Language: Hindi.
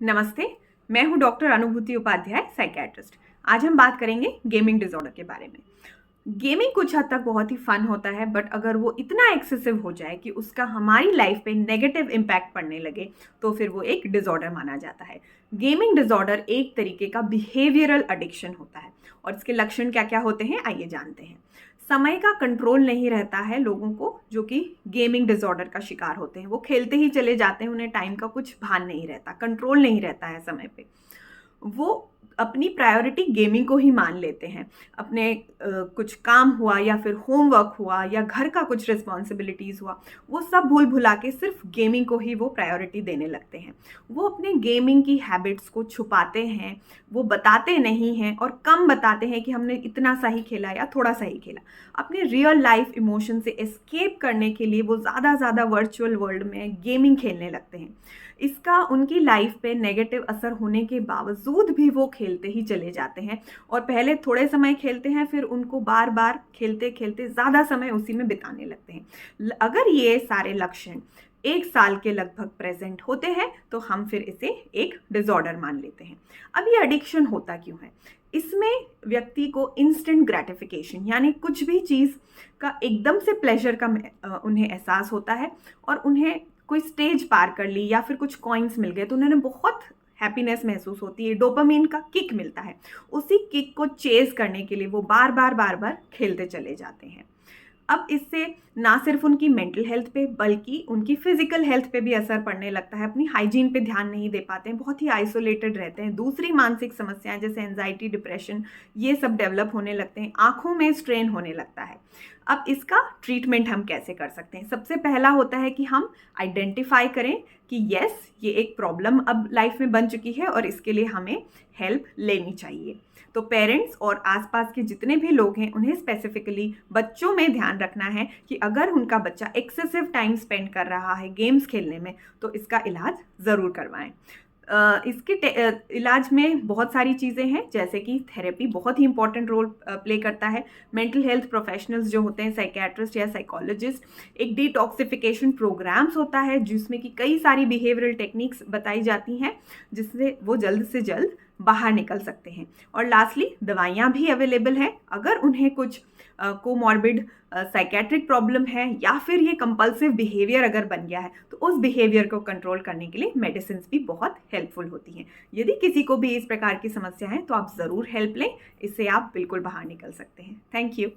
नमस्ते। मैं हूं डॉक्टर अनुभूति उपाध्याय, साइकियाट्रिस्ट। आज हम बात करेंगे गेमिंग डिसऑर्डर के बारे में। गेमिंग कुछ हद तक बहुत ही फन होता है, बट अगर वो इतना एक्सेसिव हो जाए कि उसका हमारी लाइफ पे नेगेटिव इम्पैक्ट पड़ने लगे, तो फिर वो एक डिसऑर्डर माना जाता है। गेमिंग डिसऑर्डर एक तरीके का बिहेवियरल एडिक्शन होता है और इसके लक्षण क्या क्या होते हैं, आइए जानते हैं। समय का कंट्रोल नहीं रहता है लोगों को, जो कि गेमिंग डिसऑर्डर का शिकार होते हैं। वो खेलते ही चले जाते हैं, उन्हें टाइम का कुछ भान नहीं रहता, कंट्रोल नहीं रहता है समय पे। वो अपनी प्रायोरिटी गेमिंग को ही मान लेते हैं। अपने कुछ काम हुआ या फिर होमवर्क हुआ या घर का कुछ रिस्पॉन्सिबिलिटीज़ हुआ, वो सब भूल भुला के सिर्फ गेमिंग को ही वो प्रायोरिटी देने लगते हैं। वो अपने गेमिंग की हैबिट्स को छुपाते हैं, वो बताते नहीं हैं और कम बताते हैं कि हमने इतना सा ही खेला या थोड़ा सा ही खेला। अपने रियल लाइफ इमोशन से एस्केप करने के लिए वो ज़्यादा वर्चुअल वर्ल्ड में गेमिंग खेलने लगते हैं। इसका उनकी लाइफ पे नेगेटिव असर होने के बावजूद भी वो खेलते ही चले जाते हैं और पहले थोड़े समय खेलते हैं, फिर उनको बार बार खेलते खेलते ज़्यादा समय उसी में बिताने लगते हैं। अगर ये सारे लक्षण 1 साल के लगभग प्रेजेंट होते हैं तो हम फिर इसे एक डिसऑर्डर मान लेते हैं। अब ये एडिक्शन होता क्यों है? इसमें व्यक्ति को इंस्टेंट ग्रेटिफिकेशन यानी कुछ भी चीज़ का एकदम से प्लेजर का उन्हें एहसास होता है और उन्हें कोई स्टेज पार कर ली या फिर कुछ कॉइन्स मिल गए तो उन्हें बहुत हैप्पीनेस महसूस होती है, डोपामिन का किक मिलता है। उसी किक को चेज करने के लिए वो बार बार खेलते चले जाते हैं। अब इससे ना सिर्फ उनकी मेंटल हेल्थ पे बल्कि उनकी फिजिकल हेल्थ पे भी असर पड़ने लगता है। अपनी हाइजीन पे ध्यान नहीं दे पाते हैं, बहुत ही आइसोलेटेड रहते हैं। दूसरी मानसिक समस्याएं जैसे एंजाइटी, डिप्रेशन, ये सब डेवलप होने लगते हैं। आंखों में स्ट्रेन होने लगता है। अब इसका ट्रीटमेंट हम कैसे कर सकते हैं? सबसे पहला होता है कि हम आइडेंटिफाई करें कि यस, ये एक प्रॉब्लम अब लाइफ में बन चुकी है और इसके लिए हमें हेल्प लेनी चाहिए। तो पेरेंट्स और आसपास के जितने भी लोग हैं, उन्हें स्पेसिफिकली बच्चों में ध्यान रखना है कि अगर उनका बच्चा एक्सेसिव टाइम स्पेंड कर रहा है गेम्स खेलने में तो इसका इलाज ज़रूर करवाएं। इसके इलाज में बहुत सारी चीज़ें हैं, जैसे कि थेरेपी बहुत ही इंपॉर्टेंट रोल प्ले करता है। मेंटल हेल्थ प्रोफेशनल्स जो होते हैं, साइकियाट्रिस्ट या साइकोलॉजिस्ट, एक डिटॉक्सिफिकेशन प्रोग्राम्स होता है जिसमें कि कई सारी बिहेवियरल टेक्निक्स बताई जाती हैं जिससे वो जल्द से जल्द बाहर निकल सकते हैं। और लास्टली दवाइयाँ भी अवेलेबल हैं। अगर उन्हें कुछ कोमॉर्बिड साइकेट्रिक प्रॉब्लम है या फिर ये कंपल्सिव बिहेवियर अगर बन गया है तो उस बिहेवियर को कंट्रोल करने के लिए मेडिसिन भी बहुत हेल्पफुल होती हैं। यदि किसी को भी इस प्रकार की समस्या है तो आप ज़रूर हेल्प लें, इससे आप बिल्कुल बाहर निकल सकते हैं। Thank you.